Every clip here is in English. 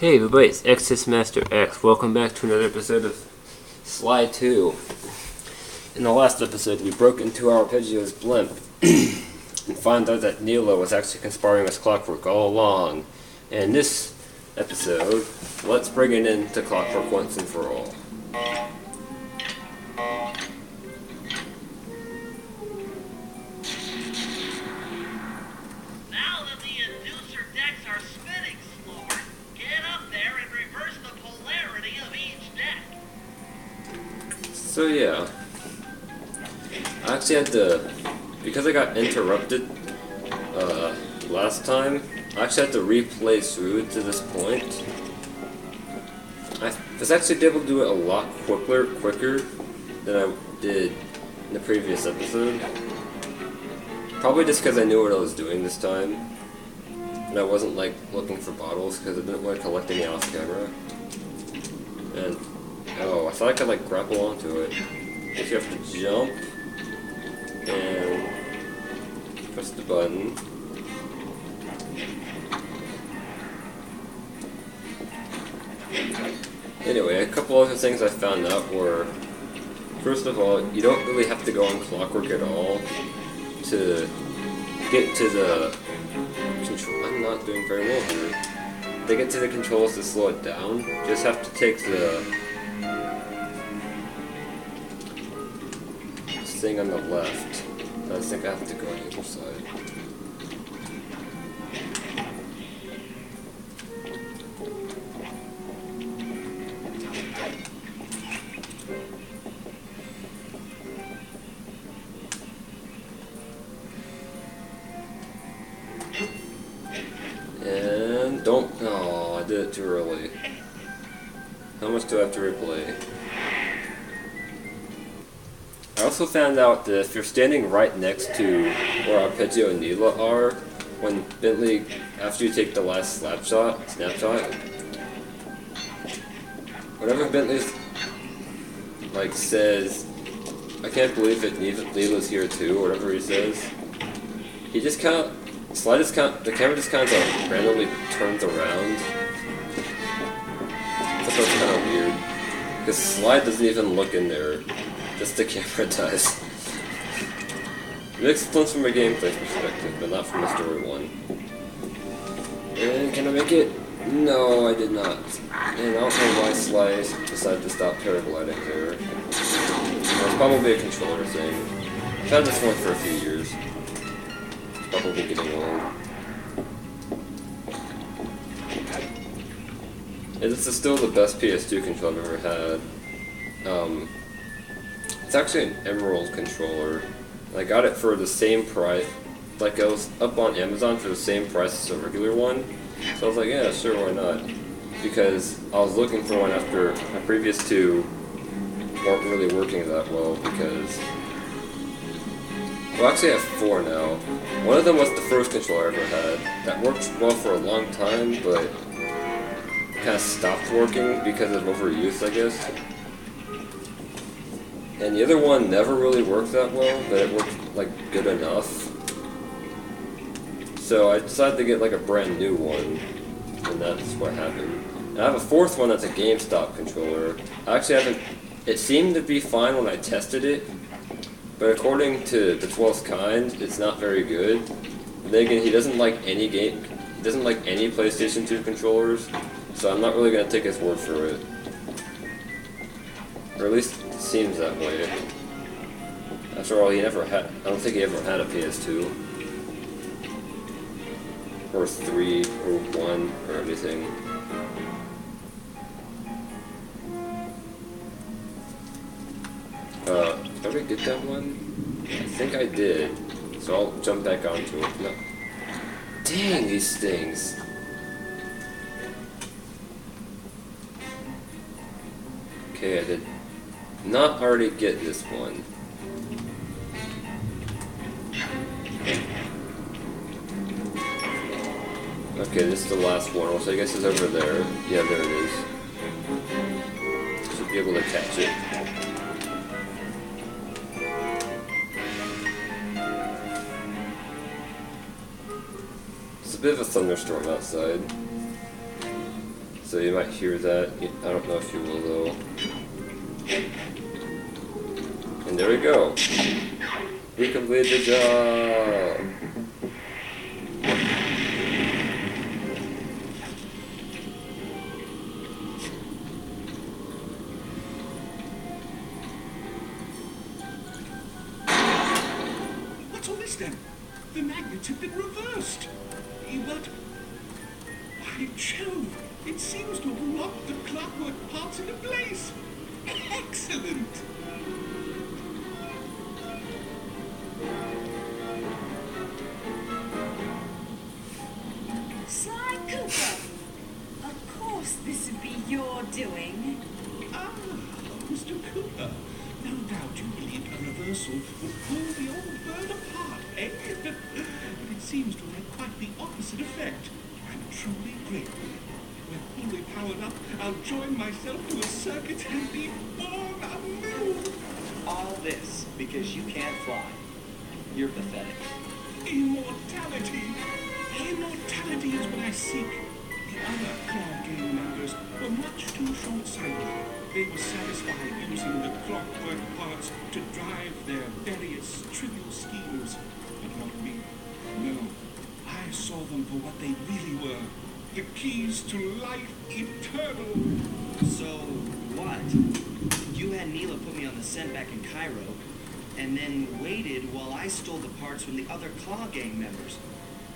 Hey everybody, it's Exodus Master X. Welcome back to another episode of Sly 2. In the last episode, we broke into our arpeggio's blimp and found out that Neela was actually conspiring with Clockwork all along. And in this episode, let's bring it into Clockwork once and for all. So yeah, I actually had to, because I got interrupted last time, I actually had to replay through to this point. I was actually able to do it a lot quicker than I did in the previous episode. Probably just because I knew what I was doing this time, and I wasn't like looking for bottles because I didn't want to collect any off camera. And oh, I thought I could like grapple onto it. Guess you have to jump and press the button. Anyway, a couple other things I found out were, first of all, you don't really have to go on Clockwork at all to get to the control. I'm not doing very well here. To get to the controls to slow it down, you just have to take the thing on the left. I think I have to go on the other side. And don't. Oh, I did it too early. How much do I have to replay? I also found out that if you're standing right next to where Arpeggio and Neela are, when Bentley, after you take the last snapshot, whenever Bentley's like says, "I can't believe it, Neela's here too," or whatever he says, he just kind of, the camera just kind of randomly turns around. I thought that was kind of weird, because Sly doesn't even look in there. Just the camera does. It makes sense from a gameplay perspective, but not from a story one. And can I make it? No, I did not. And I don't know why Sly decided to stop paragliding there. It's probably a controller thing. I've had this one for a few years. It's probably getting old. And this is still the best PS2 controller I've ever had. It's actually an Emerald controller. I got it for the same price. Like, I was up on Amazon for the same price as a regular one. So I was like, yeah, sure, why not? Because I was looking for one after my previous two weren't really working that well because... Well, actually I have four now. One of them was the first controller I ever had. That worked well for a long time, but kind of stopped working because of overuse, I guess. And the other one never really worked that well, but it worked like good enough. So I decided to get like a brand new one, and that's what happened. And I have a fourth one that's a GameStop controller. I actually haven't. It seemed to be fine when I tested it, but according to the 12th Kind, it's not very good. And then again, he doesn't like any game. He doesn't like any PlayStation 2 controllers, so I'm not really gonna take his word for it. Or at least it seems that way. After all, he never had. I don't think he ever had a PS2. Or 3, or 1, or anything. Did I get that one? I think I did. So I'll jump back onto it. No. Dang, these things. Okay, I did not already get this one. Okay, this is the last one, which I guess is over there. Yeah, there it is. Should be able to catch it. It's a bit of a thunderstorm outside. So you might hear that. I don't know if you will though. And there we go. We completed the job. What's all this then? The magnets have been reversed. But by Jove, it seems to have locked the clockwork parts into place. Excellent. Sly Cooper! Of course this would be your doing. Ah, Mr. Cooper. No doubt you believed a reversal would pull the old bird apart, eh? But it seems to have had quite the opposite effect. I'm truly grateful. When fully powered up, I'll join myself to a circuit and be born anew. All this because you can't fly. You're pathetic. Immortality! Immortality is what I seek. The other Claw Gang members were much too short-sighted. They were satisfied using the clockwork parts to drive their various trivial schemes. But not me. No. I saw them for what they really were. The keys to life eternal. So, what? You had Neela put me on the scent back in Cairo, and then waited while I stole the parts from the other Claw Gang members,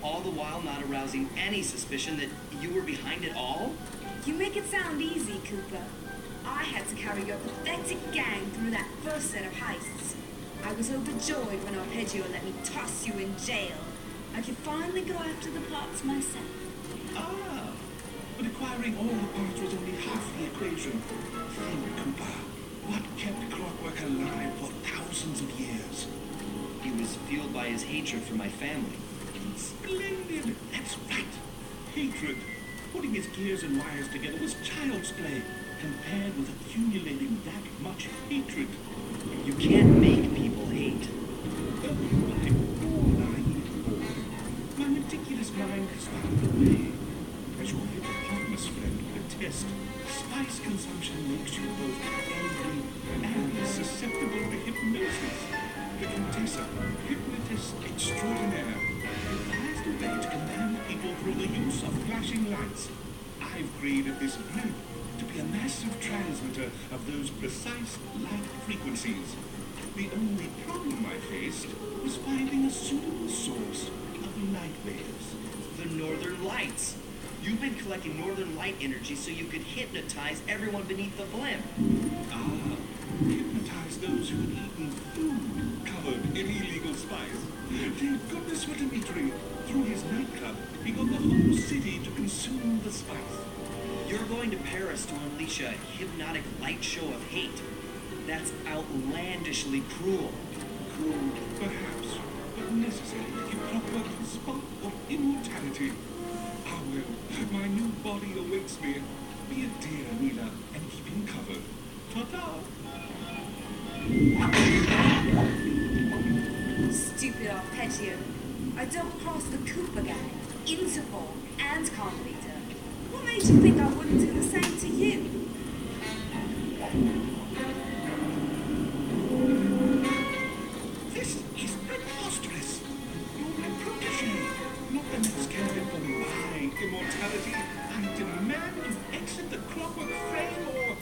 all the while not arousing any suspicion that you were behind it all? You make it sound easy, Cooper. I had to carry your pathetic gang through that first set of heists. I was overjoyed when Arpeggio let me toss you in jail. I could finally go after the parts myself. Ah, but acquiring all the parts was only half the equation. Think, Cooper. What kept clockwork alive for thousands of years? He was fueled by his hatred for my family. Splendid! That's right. Hatred. Putting his gears and wires together was child's play, compared with accumulating that much hatred. You can't make people hate. Oh, my poor naive boy. My meticulous mind has found a way. As your hippopotamus friend would attest, spice consumption makes you both angry and susceptible to hypnosis. The Contessa, hypnotist extraordinaire, devised a way to command people through the use of flashing lights. I've created this blimp to be a massive transmitter of those precise light frequencies. The only problem I faced was finding a suitable source of the light waves. The Northern Lights. You've been collecting Northern Light energy so you could hypnotize everyone beneath the blimp. Ah, hypnotize those who had eaten food covered in illegal spice. Thank goodness for Dimitri. Through his nightclub, he got the whole city to consume the spice. You're going to Paris to unleash a hypnotic light show of hate. That's outlandishly cruel. Cruel, perhaps, but necessary to give clockwork the spark of immortality. Ah well, my new body awaits me. Be a dear, Neela, and keep him covered. Ta-ta! Stupid Arpeggio. I don't cross the Cooper gang, Interpol, and Carmelita. What made you think I wouldn't do the same to you? This is preposterous. You're my protege, not the next candidate for my immortality. I demand you exit the clockwork frame or...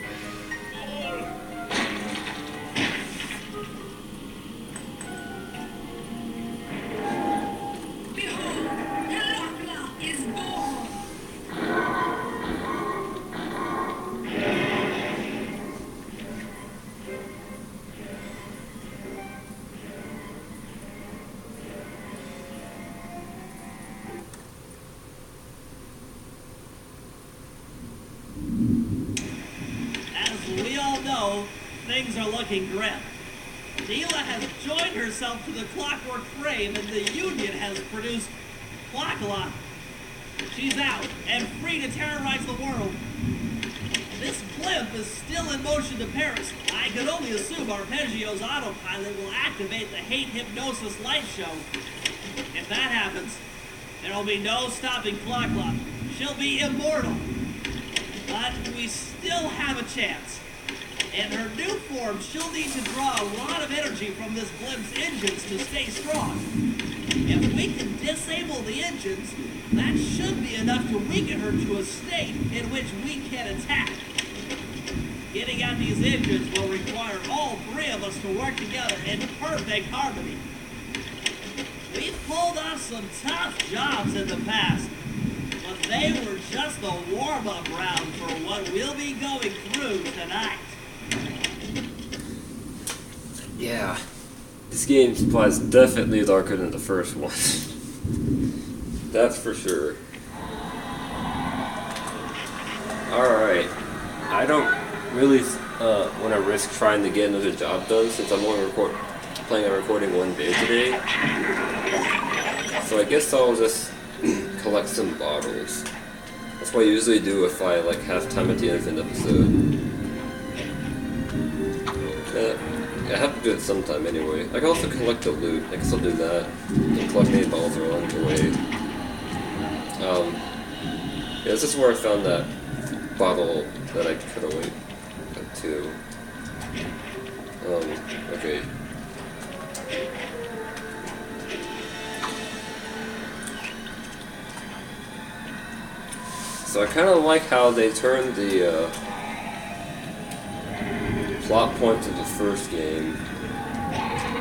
Behold, Herakla is born! As we all know, things are looking grim. Neela has joined herself to the clockwork frame and the Union has produced Clockla. She's out and free to terrorize the world. This blimp is still in motion to Paris. I could only assume Arpeggio's autopilot will activate the hate hypnosis light show. If that happens, there'll be no stopping Clockla. She'll be immortal. but we still have a chance. In her new form, she'll need to draw a lot of energy from this blimp's engines to stay strong. If we can disable the engines, that should be enough to weaken her to a state in which we can attack. Getting at these engines will require all three of us to work together in perfect harmony. We've pulled off some tough jobs in the past, but they were just a warm-up round for what we'll be going through tonight. Yeah, this game's plot is definitely darker than the first one. That's for sure. Alright, I don't really want to risk trying to get another job done since I'm only planning on recording one day today. So I guess I'll just collect some bottles. That's what I usually do if I like have time at the end of an episode. I have to do it sometime anyway. I can also collect the loot. I guess I'll do that. And collect any bottles along the way. Yeah, this is where I found that bottle that I cut away to. Okay. So I kind of like how they turned the plot points of the first game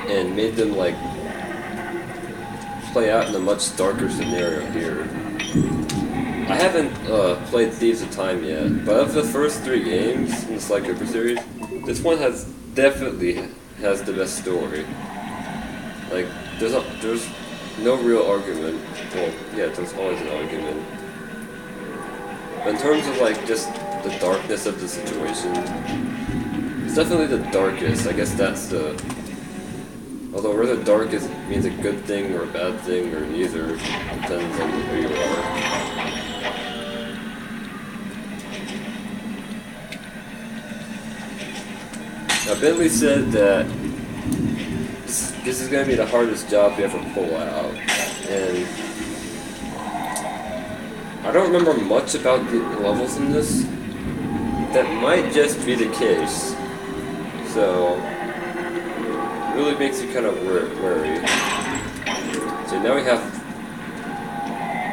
and made them like play out in a much darker scenario here. I haven't played Thieves of Time yet, but of the first 3 games in the Sly Cooper series, this one definitely has the best story. Like, there's no real argument. Well, yeah, there's always an argument. But in terms of like just the darkness of the situation, it's definitely the darkest. I guess that's the... Although whether darkest means a good thing or a bad thing or neither, depends on who you are. Now Bentley said that this is going to be the hardest job you ever pull out, and I don't remember much about the levels in this. That might just be the case, so it really makes you kind of wary. So now we have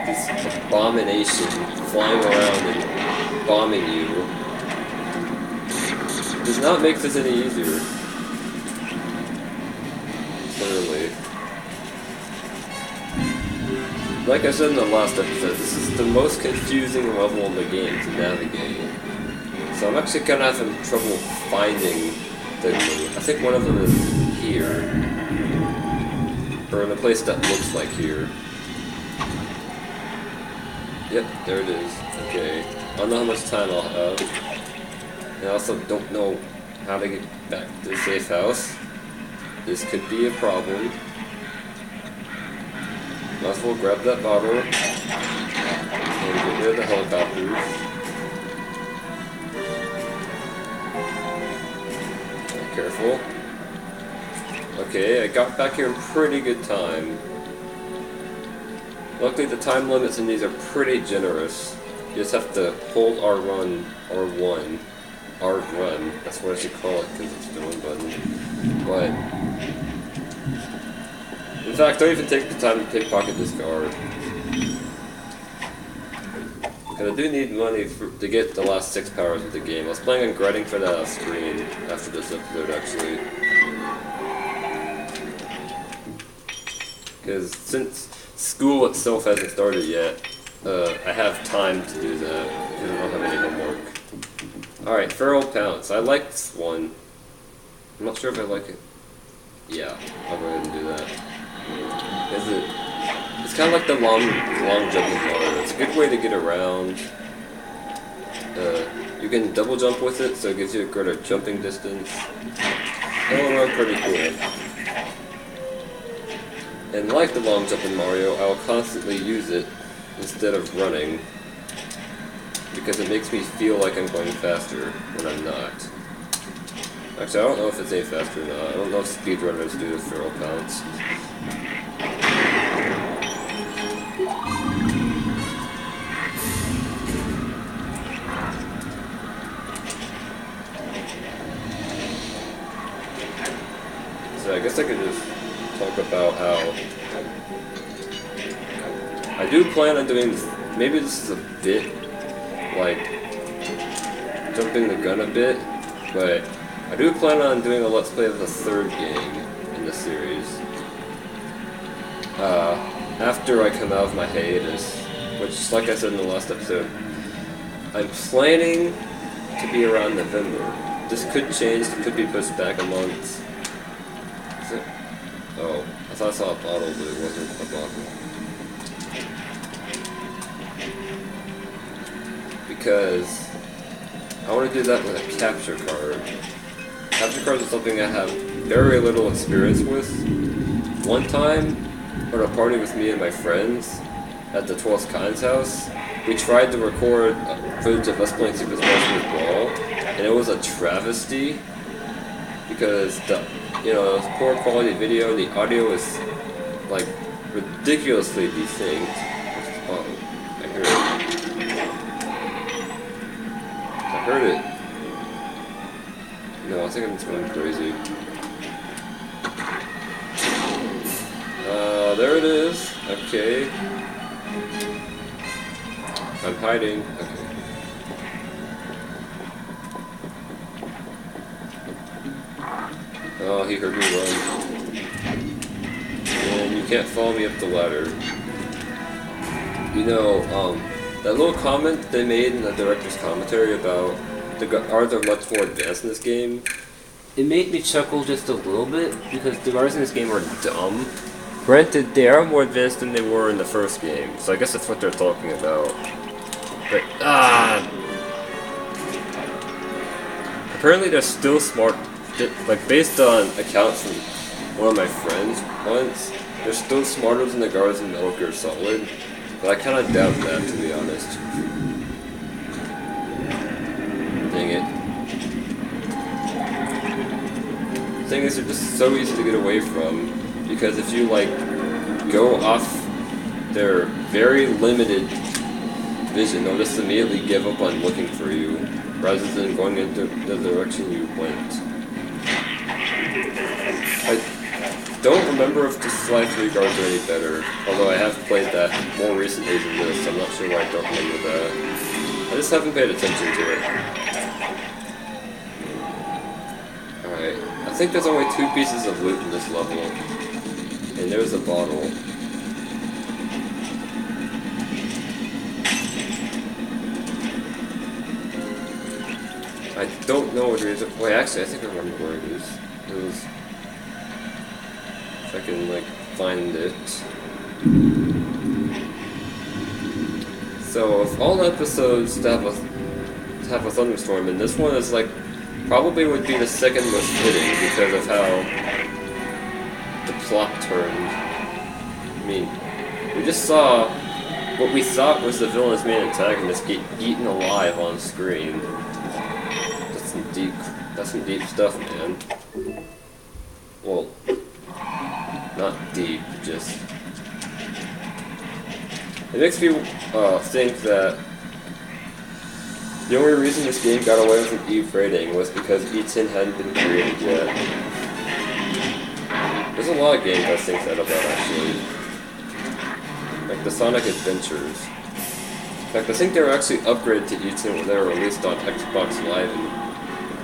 this abomination flying around and bombing you. Does not make this any easier. Clearly. Like I said in the last episode, this is the most confusing level in the game to navigate. So I'm actually kind of having trouble finding the clue. I think one of them is here. Or in a place that looks like here. Yep, there it is. Okay. I don't know how much time I'll have. And I also don't know how to get back to the safe house. This could be a problem. Might as well grab that bottle and get rid of the helicopters. Careful. Okay, I got back here in pretty good time. Luckily the time limits in these are pretty generous. You just have to hold R1, R1, that's what I should call it because it's the one button. But in fact, don't even take the time to pickpocket this guard. Because I do need money to get the last 6 powers of the game. I was planning on grinding for that off screen after this episode, actually. Because since school itself hasn't started yet, I have time to do that, because I don't have any homework. Alright, Feral Pounce. I like this one. I'm not sure if I like it. Yeah, I'll go ahead and do that. It's kind of like the long jumping bar. It's a good way to get around. You can double jump with it, so it gives you a greater jumping distance. All around pretty cool. And like the long jump in Mario, I will constantly use it instead of running, because it makes me feel like I'm going faster when I'm not. Actually, I don't know if it's any faster or not. I don't know if speedrunners do the Feral Pounce. So I guess I could just talk about how I do plan on doing this. Maybe this is a bit like jumping the gun a bit, but I do plan on doing a let's play of the third game in the series. After I come out of my hiatus, which, like I said in the last episode, I'm planning to be around November. This could change, it could be pushed back a month. Is it? Oh, I thought I saw a bottle, but it wasn't a bottle. Because I want to do that with a capture card. Capture cards is something I have very little experience with. One time, at a party with me and my friends at the 12th Kind's house, we tried to record footage of us playing Super Smash Bros. Brawl, and it was a travesty because the poor quality video, the audio is like ridiculously desynced. Oh, I hear it. I heard it. No, I think I'm just going crazy. There it is. Okay. I'm hiding. Okay. Oh, he heard me run. And you can't follow me up the ladder. You know, that little comment they made in the director's commentary about the guards are much more advanced in this game, it made me chuckle just a little bit, because the guards in this game are dumb. Granted, they are more advanced than they were in the first game, so I guess that's what they're talking about. But, apparently they're still smart, like based on accounts from one of my friends once, they're still smarter than the guards in Metal Gear Solid, but I kinda doubt that, to be honest. Dang it. The thing is, they're just so easy to get away from, because if you, like, go off their very limited vision, they'll just immediately give up on looking for you, rather than going in the direction you went. I don't remember if the Sly 3 guards are any better, although I have played that more recently than this, so I'm not sure why I don't remember that. I just haven't paid attention to it. Alright, I think there's only 2 pieces of loot in this level. And there's a bottle. I don't know what it is. Wait, actually, I think I remember where it is. It was... If I can, like, find it. So, if all episodes have a thunderstorm, and this one is, like, probably would be the second most fitting because of how the plot turned. I mean, we just saw what we thought was the villain's main antagonist get eaten alive on screen. That's some deep stuff, man. Well, not deep, just... It makes me think that the only reason this game got away with an Eve rating was because E10 hadn't been created yet. There's a lot of games I think that about, actually. Like the Sonic Adventures. In fact, I think they were actually upgraded to E10 when they were released on Xbox Live and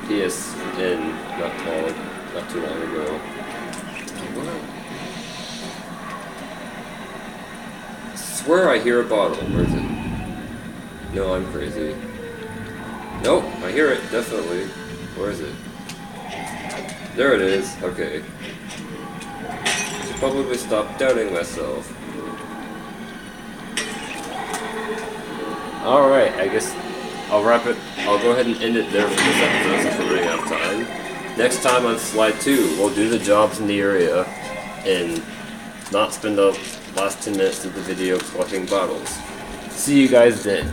PSN not too long ago. I swear I hear a bottle. Where is it? No, I'm crazy. Nope, I hear it, definitely. Where is it? There it is. Okay. I should probably stop doubting myself. Alright, I guess I'll wrap it. I'll go ahead and end it there for this episode since we're running out of time. Next time on Slide 2, we'll do the jobs in the area and not spend the last 10 minutes of the video collecting bottles. See you guys then.